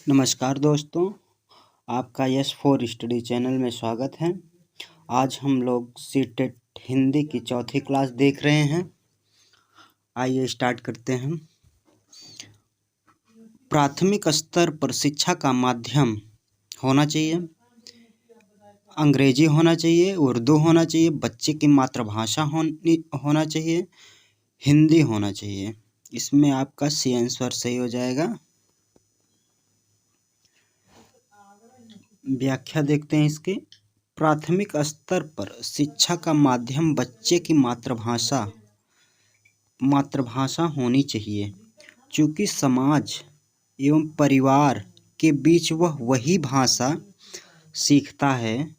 नमस्कार दोस्तों, आपका यस फॉर स्टडी चैनल में स्वागत है। आज हम लोग सीटेट हिंदी की चौथी क्लास देख रहे हैं। आइए स्टार्ट करते हैं। प्राथमिक स्तर पर शिक्षा का माध्यम होना चाहिए, अंग्रेजी होना चाहिए, उर्दू होना चाहिए, बच्चे की मातृभाषा होना चाहिए, हिंदी होना चाहिए। इसमें आपका सी आंसर सही हो जाएगा। व्याख्या देखते हैं इसकी। प्राथमिक स्तर पर शिक्षा का माध्यम बच्चे की मातृभाषा होनी चाहिए, चूँकि समाज एवं परिवार के बीच वह वही भाषा सीखता है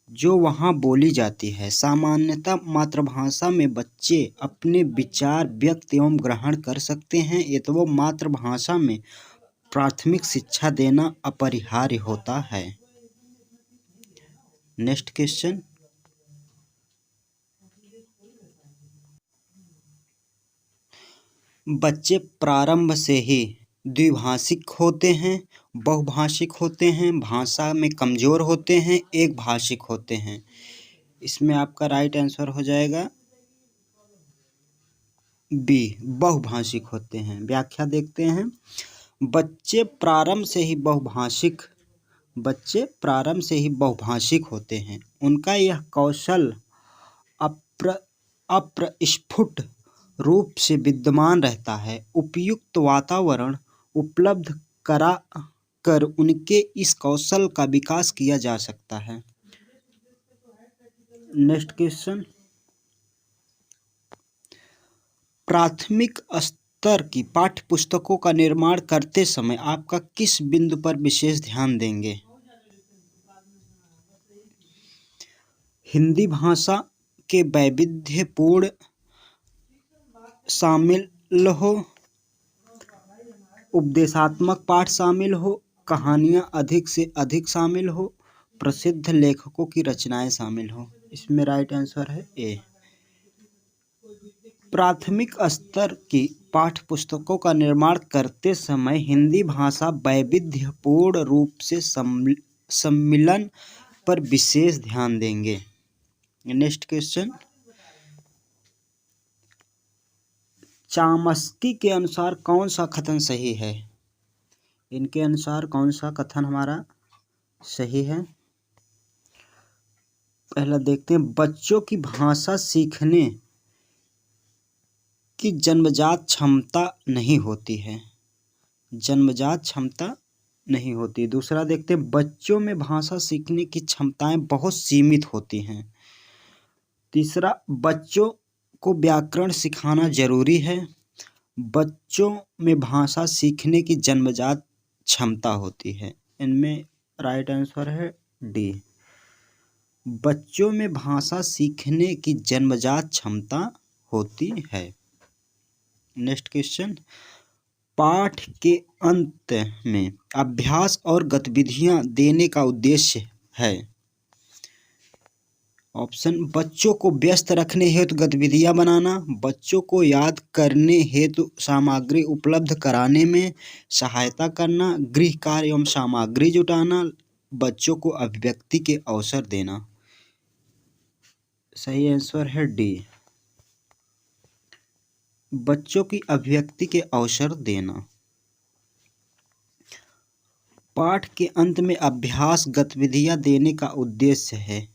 जो वहाँ बोली जाती है। सामान्यतः मातृभाषा में बच्चे अपने विचार व्यक्त एवं ग्रहण कर सकते हैं, अतः मातृभाषा में प्राथमिक शिक्षा देना अपरिहार्य होता है। Next question. बच्चे प्रारंभ से ही द्विभाषिक होते हैं, बहुभाषिक होते हैं, भाषा में कमजोर होते हैं, एक भाषिक होते हैं। इसमें आपका राइट आंसर हो जाएगा बी, बहुभाषिक होते हैं। व्याख्या देखते हैं। बच्चे प्रारंभ से ही बहुभाषिक होते हैं। उनका यह कौशल अप्रस्फुट रूप से विद्यमान रहता है। उपयुक्त वातावरण उपलब्ध करा कर उनके इस कौशल का विकास किया जा सकता है। Next question. प्राथमिक स्तर की पाठ्य पुस्तकों का निर्माण करते समय आपका किस बिंदु पर विशेष ध्यान देंगे? हिंदी भाषा के वैविध्यपूर्ण शामिल हो, उपदेशात्मक पाठ शामिल हो, कहानियाँ अधिक से अधिक शामिल हो, प्रसिद्ध लेखकों की रचनाएं शामिल हो। इसमें राइट आंसर है ए। प्राथमिक स्तर की पाठ्य पुस्तकों का निर्माण करते समय हिंदी भाषा वैविध्यपूर्ण रूप से सम्मिलन पर विशेष ध्यान देंगे। Next question. चामस्की के अनुसार कौन सा कथन सही है? इनके अनुसार कौन सा कथन हमारा सही है? पहला देखते हैं। बच्चों की भाषा सीखने की जन्मजात क्षमता नहीं होती है। जन्मजात क्षमता नहीं होती। दूसरा देखते हैं। बच्चों में भाषा सीखने की क्षमताएं बहुत सीमित होती हैं। तीसरा, बच्चों को व्याकरण सिखाना जरूरी है। बच्चों में भाषा सीखने की जन्मजात क्षमता होती है। इनमें राइट आंसर है डी, बच्चों में भाषा सीखने की जन्मजात क्षमता होती है। Next question. पाठ के अंत में अभ्यास और गतिविधियां देने का उद्देश्य है। ऑप्शन। बच्चों को व्यस्त रखने हेतु गतिविधियां बनाना, बच्चों को याद करने हेतु सामग्री उपलब्ध कराने में सहायता करना, गृह कार्य एवं सामग्री जुटाना, बच्चों को अभिव्यक्ति के अवसर देना। सही आंसर है डी, बच्चों की अभिव्यक्ति के अवसर देना। पाठ के अंत में अभ्यास गतिविधियां देने का उद्देश्य है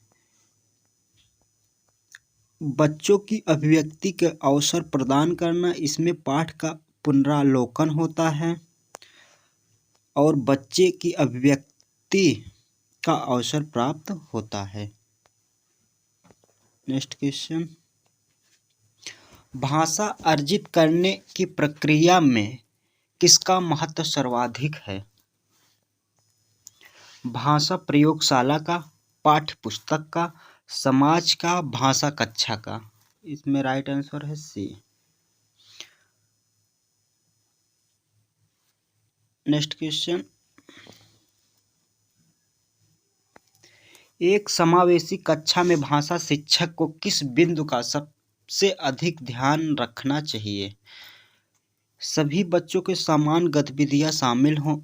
बच्चों की अभिव्यक्ति के अवसर प्रदान करना। इसमें पाठ का पुनरावलोकन होता है और बच्चे की अभिव्यक्ति का अवसर प्राप्त होता है। Next question. भाषा अर्जित करने की प्रक्रिया में किसका महत्व सर्वाधिक है? भाषा प्रयोगशाला का, पाठ्य पुस्तक का, समाज का, भाषा कक्षा का। इसमें राइट आंसर है सी। Next question. एक समावेशी कक्षा में भाषा शिक्षक को किस बिंदु का सबसे अधिक ध्यान रखना चाहिए? सभी बच्चों के समान गतिविधियां शामिल हों,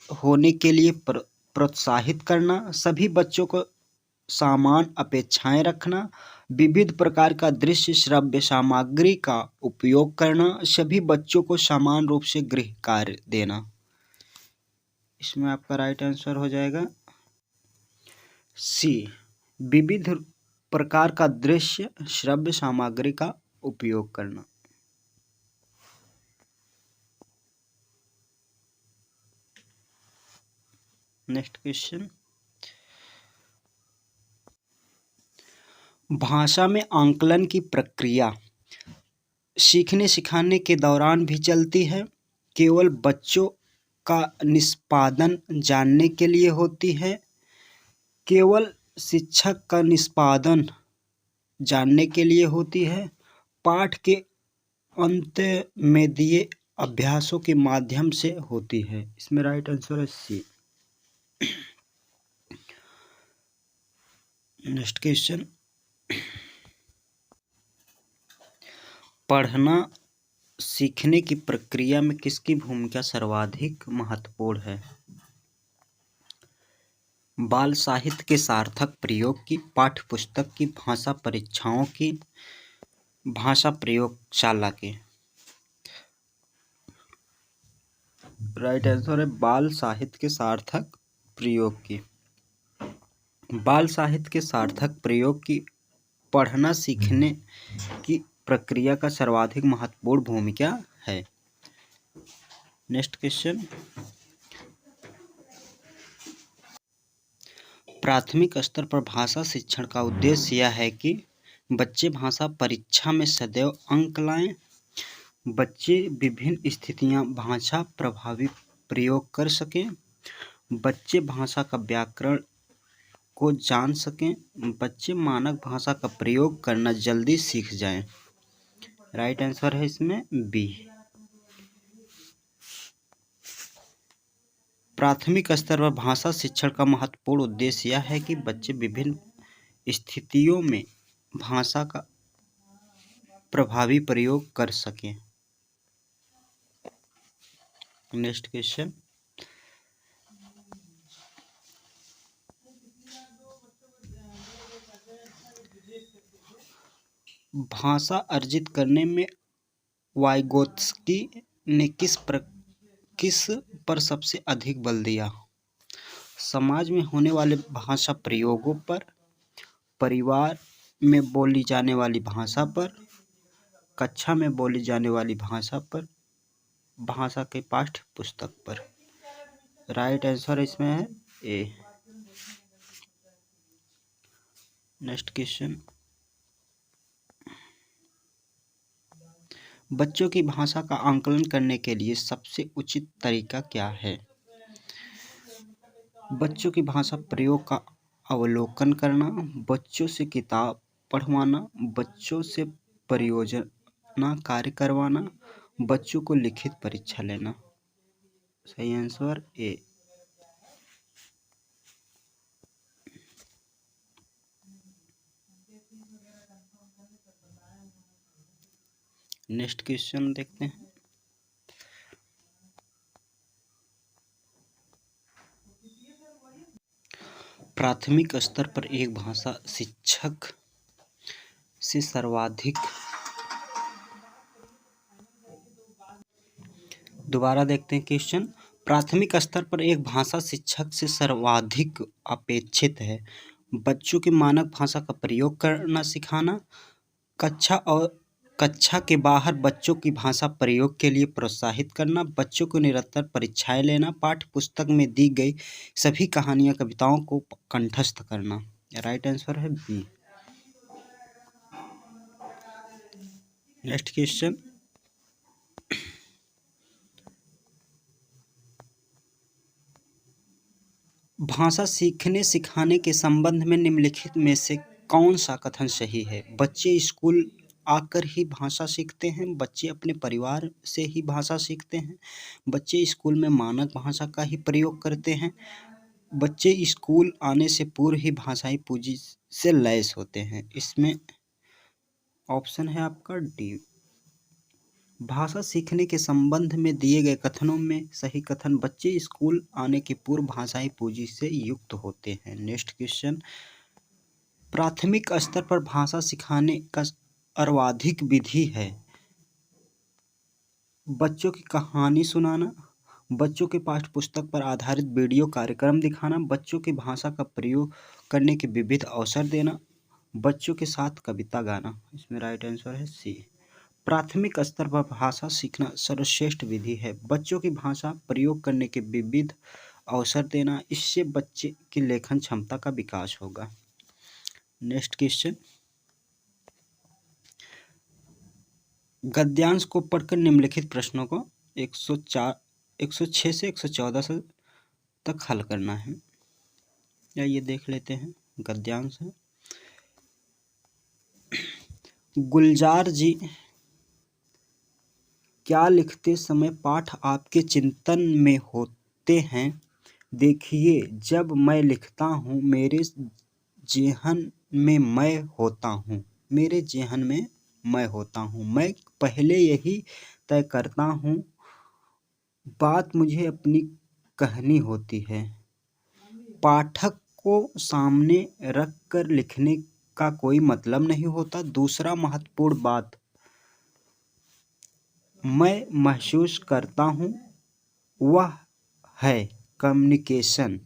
होने के लिए प्रोत्साहित करना, सभी बच्चों को समान अपेक्षाएं रखना, विविध प्रकार का दृश्य श्रव्य सामग्री का उपयोग करना, सभी बच्चों को समान रूप से गृह कार्य देना। इसमें आपका राइट आंसर हो जाएगा सी, विविध प्रकार का दृश्य श्रव्य सामग्री का उपयोग करना। नेक्स्ट क्वेश्चन, भाषा में आंकलन की प्रक्रिया सीखने सिखाने के दौरान भी चलती है, केवल बच्चों का निष्पादन जानने के लिए होती है, केवल शिक्षक का निष्पादन जानने के लिए होती है, पाठ के अंत में दिए अभ्यासों के माध्यम से होती है। इसमें राइट आंसर है सी। नेक्स्ट क्वेश्चन, पढ़ना सीखने की प्रक्रिया में किसकी भूमिका सर्वाधिक महत्वपूर्ण है? बाल साहित्य के सार्थक प्रयोग की, पाठ्य पुस्तक की, भाषा परीक्षाओं की, भाषा प्रयोगशाला की। राइट आंसर है बाल साहित्य के सार्थक प्रयोग की। बाल साहित्य के सार्थक प्रयोग की पढ़ना सीखने की प्रक्रिया का सर्वाधिक महत्वपूर्ण भूमिका है। नेक्स्ट क्वेश्चन, प्राथमिक स्तर पर भाषा शिक्षण का उद्देश्य यह है कि बच्चे भाषा परीक्षा में सदैव अंक लाएं, बच्चे विभिन्न स्थितियां भाषा प्रभावी प्रयोग कर सकें, बच्चे भाषा का व्याकरण को जान सकें, बच्चे मानक भाषा का प्रयोग करना जल्दी सीख जाएं। राइट आंसर है इसमें बी। प्राथमिक स्तर पर भाषा शिक्षण का महत्वपूर्ण उद्देश्य यह है कि बच्चे विभिन्न स्थितियों में भाषा का प्रभावी प्रयोग कर सकें। नेक्स्ट क्वेश्चन, भाषा अर्जित करने में वाइगोत्स्की ने किस पर सबसे अधिक बल दिया? समाज में होने वाले भाषा प्रयोगों पर, परिवार में बोली जाने वाली भाषा पर, कक्षा में बोली जाने वाली भाषा पर, भाषा के पाठ्य पुस्तक पर। राइट आंसर इसमें है ए। नेक्स्ट क्वेश्चन, बच्चों की भाषा का आंकलन करने के लिए सबसे उचित तरीका क्या है? बच्चों की भाषा प्रयोग का अवलोकन करना, बच्चों से किताब पढ़वाना, बच्चों से परियोजना कार्य करवाना, बच्चों को लिखित परीक्षा लेना। सही आंसर ए। नेक्स्ट क्वेश्चन देखते हैं, प्राथमिक स्तर पर एक भाषा शिक्षक से सर्वाधिक, दोबारा देखते हैं क्वेश्चन, प्राथमिक स्तर पर एक भाषा शिक्षक से सर्वाधिक अपेक्षित है बच्चों की मानक भाषा का प्रयोग करना सिखाना, कक्षा के बाहर बच्चों की भाषा प्रयोग के लिए प्रोत्साहित करना, बच्चों को निरंतर परीक्षाएं लेना, पाठ्य पुस्तक में दी गई सभी कहानियां कविताओं को कंठस्थ करना। राइट आंसर है बी। नेक्स्ट क्वेश्चन, भाषा सीखने सिखाने के संबंध में निम्नलिखित में से कौन सा कथन सही है? बच्चे स्कूल आकर ही भाषा सीखते हैं, बच्चे अपने परिवार से ही भाषा सीखते हैं, बच्चे स्कूल में मानक भाषा का ही प्रयोग करते हैं, बच्चे स्कूल आने से पूर्व ही भाषाई पूंजी से लैस होते हैं। इसमें ऑप्शन है आपका डी। भाषा सीखने के संबंध में दिए गए कथनों में सही कथन, बच्चे स्कूल आने के पूर्व भाषाई पूंजी से युक्त होते हैं। नेक्स्ट क्वेश्चन, प्राथमिक स्तर पर भाषा सिखाने का सर्वाधिक विधि है। बच्चों की कहानी सुनाना, बच्चों के पाठ्य पुस्तक पर आधारित वीडियो कार्यक्रम दिखाना, बच्चों की भाषा का प्रयोग करने के विविध अवसर देना, बच्चों के साथ कविता गाना। इसमें राइट आंसर है सी। प्राथमिक स्तर पर भाषा सीखना सर्वश्रेष्ठ विधि है। बच्चों की भाषा प्रयोग करने के विविध अवसर देना, इससे बच्चे की लेखन क्षमता का विकास होगा। नेक्स्ट क्वेश्चन, गद्यांश को पढ़कर निम्नलिखित प्रश्नों को 106 से 114 तक हल करना है। या ये देख लेते हैं, गद्यांश है। गुलजार जी, क्या लिखते समय पाठ आपके चिंतन में होते हैं? देखिए, जब मैं लिखता हूँ मेरे जेहन में मैं होता हूँ, मेरे जेहन में मैं होता हूँ। मैं पहले यही तय करता हूँ, बात मुझे अपनी कहनी होती है। पाठक को सामने रख कर लिखने का कोई मतलब नहीं होता। दूसरा महत्वपूर्ण बात मैं महसूस करता हूँ वह है कम्युनिकेशन,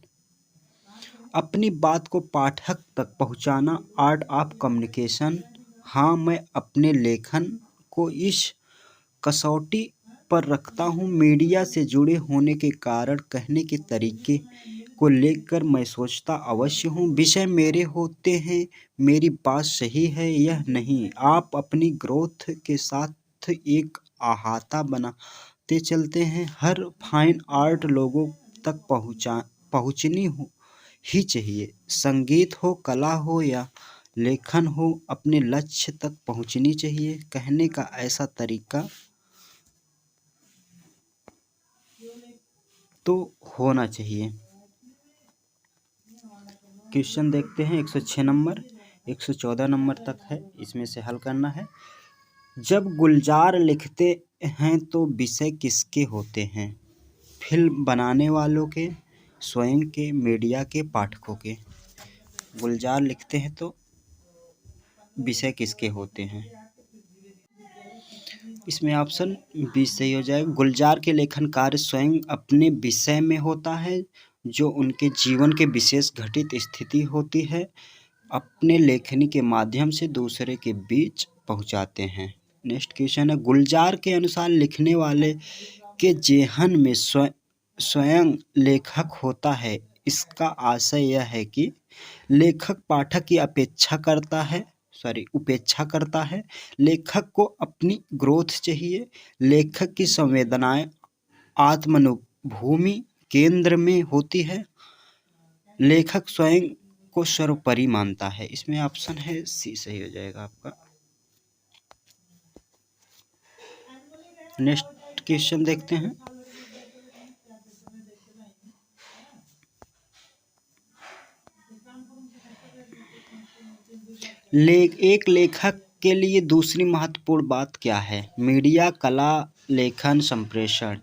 अपनी बात को पाठक तक पहुँचाना, आर्ट ऑफ कम्युनिकेशन। हाँ, मैं अपने लेखन को इस कसौटी पर रखता हूँ, मीडिया से जुड़े होने के कारण कहने के तरीके को लेकर मैं सोचता अवश्य हूँ। विषय मेरे होते हैं, मेरी बात सही है यह नहीं। आप अपनी ग्रोथ के साथ एक अहाता बनाते चलते हैं। हर फाइन आर्ट लोगों तक पहुँचनी ही चाहिए। संगीत हो, कला हो या लेखन हो, अपने लक्ष्य तक पहुँचनी चाहिए। कहने का ऐसा तरीका तो होना चाहिए। क्वेश्चन देखते हैं 106 नंबर 114 नंबर तक है, इसमें से हल करना है। जब गुलजार लिखते हैं तो विषय किसके होते हैं? फिल्म बनाने वालों के, स्वयं के, मीडिया के, पाठकों के। गुलजार लिखते हैं तो विषय किसके होते हैं? इसमें ऑप्शन बी सही हो जाएगा। गुलजार के लेखन कार्य स्वयं अपने विषय में होता है, जो उनके जीवन के विशेष घटित स्थिति होती है, अपने लेखनी के माध्यम से दूसरे के बीच पहुंचाते हैं। नेक्स्ट क्वेश्चन है, गुलजार के अनुसार लिखने वाले के जेहन में स्वयं लेखक होता है। इसका आशय यह है कि लेखक पाठक की उपेक्षा करता है। लेखक को अपनी ग्रोथ चाहिए। लेखक की संवेदनाएं आत्मानुभूमि केंद्र में होती है। लेखक स्वयं को सर्वोपरि मानता है। इसमें ऑप्शन है सी सही हो जाएगा आपका। नेक्स्ट क्वेश्चन देखते हैं। एक लेखक के लिए दूसरी महत्वपूर्ण बात क्या है? मीडिया, कला, लेखन, संप्रेषण।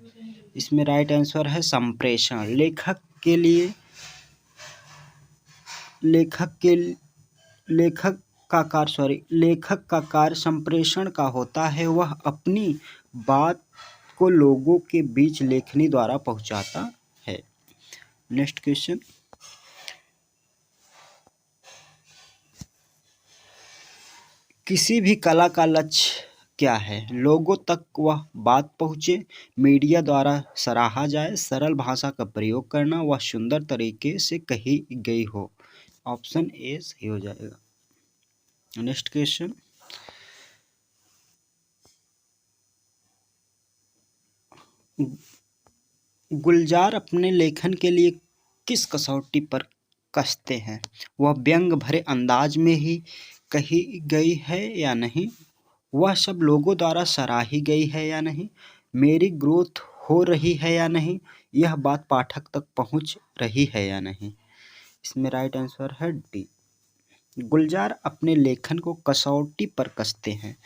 इसमें राइट आंसर है संप्रेषण। लेखक का कार्य संप्रेषण का होता है। वह अपनी बात को लोगों के बीच लेखनी द्वारा पहुंचाता है। नेक्स्ट क्वेश्चन, किसी भी कला का लक्ष्य क्या है? लोगों तक वह बात पहुँचे, मीडिया द्वारा सराहा जाए, सरल भाषा का प्रयोग करना, वह सुंदर तरीके से कही गई हो। ऑप्शन ए सही हो जाएगा। नेक्स्ट क्वेश्चन, गुलजार अपने लेखन के लिए किस कसौटी पर कसते हैं? वह व्यंग भरे अंदाज में ही कही गई है या नहीं? वह सब लोगों द्वारा सराही गई है या नहीं? मेरी ग्रोथ हो रही है या नहीं? यह बात पाठक तक पहुंच रही है या नहीं? इसमें राइट आंसर है डी। गुलजार अपने लेखन को कसौटी पर कसते हैं।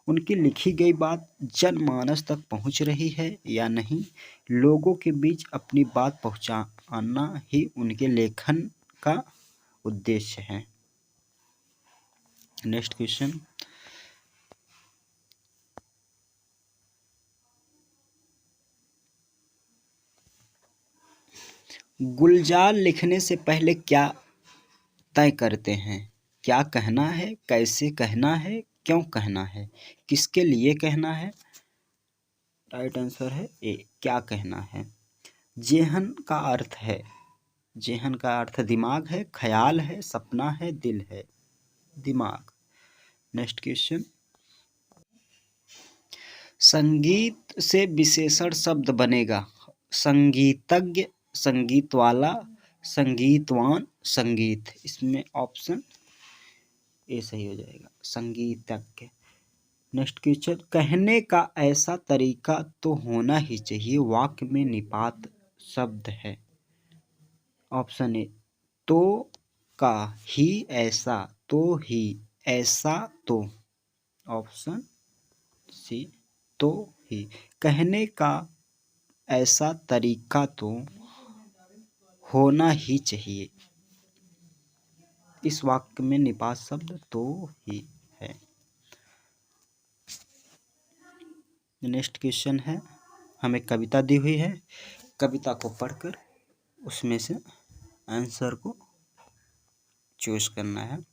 उनकी लिखी गई बात जनमानस तक पहुंच रही है या नहीं, लोगों के बीच अपनी बात पहुंचाना ही उनके लेखन का उद्देश्य है। नेक्स्ट क्वेश्चन, गुलजार लिखने से पहले क्या तय करते हैं? क्या कहना है, कैसे कहना है, क्यों कहना है, किसके लिए कहना है? राइट आंसर है ए, क्या कहना है। जेहन का अर्थ है, जेहन का अर्थ दिमाग है, ख्याल है, सपना है, दिल है। दिमाग। नेक्स्ट क्वेश्चन, संगीत से विशेषण शब्द बनेगा संगीतज्ञ, संगीत वाला, संगीतवान, संगीत। इसमें ऑप्शन ए सही हो जाएगा, संगीतज्ञ। नेक्स्ट क्वेश्चन, कहने का ऐसा तरीका तो होना ही चाहिए, वाक्य में निपात शब्द है। ऑप्शन ए, तो, का, ही, ऐसा, तो, ही, ऐसा, तो। ऑप्शन सी, तो, ही। कहने का ऐसा तरीका तो होना ही चाहिए, इस वाक्य में निपात शब्द तो ही है। नेक्स्ट क्वेश्चन है, हमें कविता दी हुई है, कविता को पढ़कर उसमें से आंसर को चूज करना है।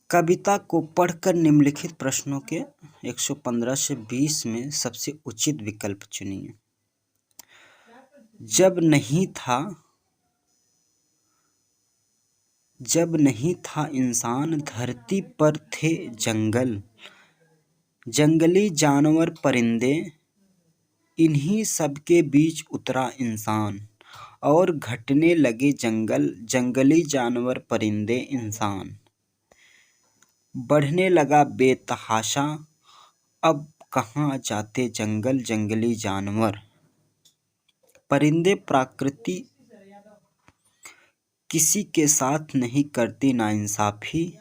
कविता को पढ़कर निम्नलिखित प्रश्नों के 115 से 20 में सबसे उचित विकल्प चुनिए। जब नहीं था इंसान, धरती पर थे जंगल, जंगली जानवर परिंदे, इन्हीं सब के बीच उतरा इंसान, और घटने लगे जंगल, जंगली जानवर परिंदे इंसान। बढ़ने लगा बेतहाशा, अब कहाँ जाते जंगल, जंगली जानवर। परिंदे प्रकृति किसी के साथ नहीं करती नाइंसाफी,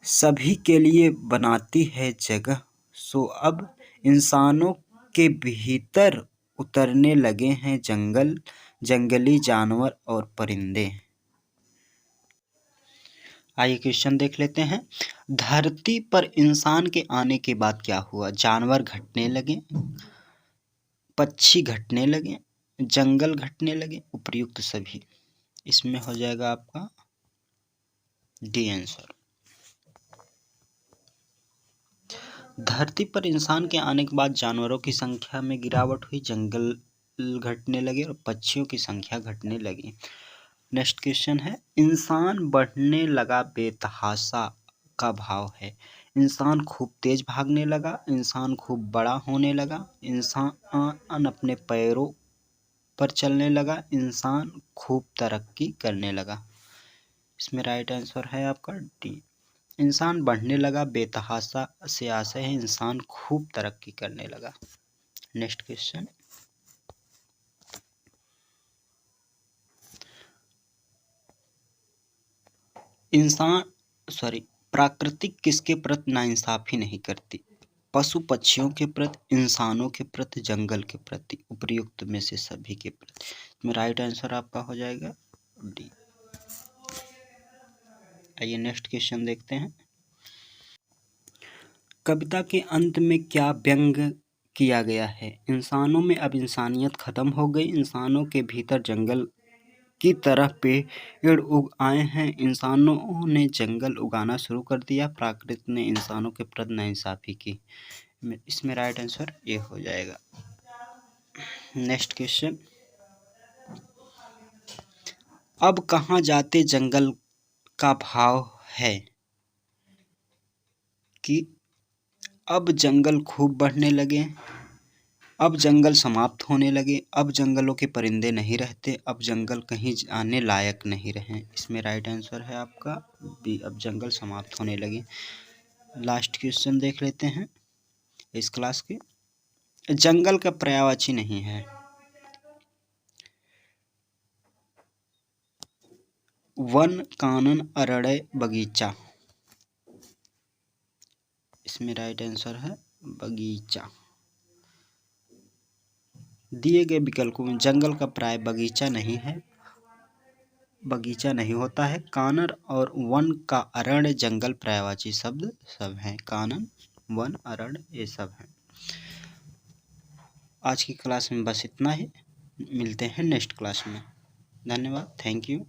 सभी के लिए बनाती है जगह, सो अब इंसानों के भीतर उतरने लगे हैं जंगल, जंगली जानवर और परिंदे। आइए क्वेश्चन देख लेते हैं। धरती पर इंसान के आने के बाद क्या हुआ? जानवर घटने लगे, पक्षी घटने लगे, जंगल घटने लगे, उपर्युक्त सभी। इसमें हो जाएगा आपका डी आंसर। धरती पर इंसान के आने के बाद जानवरों की संख्या में गिरावट हुई, जंगल घटने लगे और पक्षियों की संख्या घटने लगी। नेक्स्ट क्वेश्चन है, इंसान बढ़ने लगा बेतहाशा का भाव है। इंसान खूब तेज भागने लगा, इंसान खूब बड़ा होने लगा, इंसान अपने पैरों पर चलने लगा, इंसान खूब तरक्की करने लगा। इसमें राइट आंसर है आपका डी। इंसान बढ़ने लगा बेतहाशा से आशय है इंसान खूब तरक्की करने लगा। नेक्स्ट क्वेश्चन, प्राकृतिक किसके प्रति नाइंसाफी नहीं करती? पशु पक्षियों के प्रति, इंसानों के प्रति, जंगल के प्रति, उपर्युक्त में से सभी के प्रति। इसमें राइट आंसर आपका हो जाएगा डी। आइए नेक्स्ट क्वेश्चन देखते हैं। कविता के अंत में क्या व्यंग किया गया है? इंसानों में अब इंसानियत खत्म हो गई, इंसानों के भीतर जंगल की तरह पेड़ उग आए हैं, इंसानों ने जंगल उगाना शुरू कर दिया, प्रकृति ने इंसानों के प्रति नाइंसाफी की। इसमें राइट आंसर ये हो जाएगा। नेक्स्ट क्वेश्चन, अब कहाँ जाते जंगल का भाव है कि अब जंगल खूब बढ़ने लगे, अब जंगल समाप्त होने लगे, अब जंगलों के परिंदे नहीं रहते, अब जंगल कहीं आने लायक नहीं रहे। इसमें राइट आंसर है आपका बी, अब जंगल समाप्त होने लगे। लास्ट क्वेश्चन देख लेते हैं इस क्लास के। जंगल का पर्यायवाची नहीं है। वन, कानन, अरण्य, बगीचा। इसमें राइट आंसर है बगीचा। दिए गए विकल्पों में जंगल का प्राय बगीचा नहीं है, बगीचा नहीं होता है। कानन और वन का अरण्य जंगल पर्यायवाची शब्द सब हैं। कानन, वन, अरण्य ये सब हैं। आज की क्लास में बस इतना ही, मिलते हैं नेक्स्ट क्लास में। धन्यवाद, थैंक यू।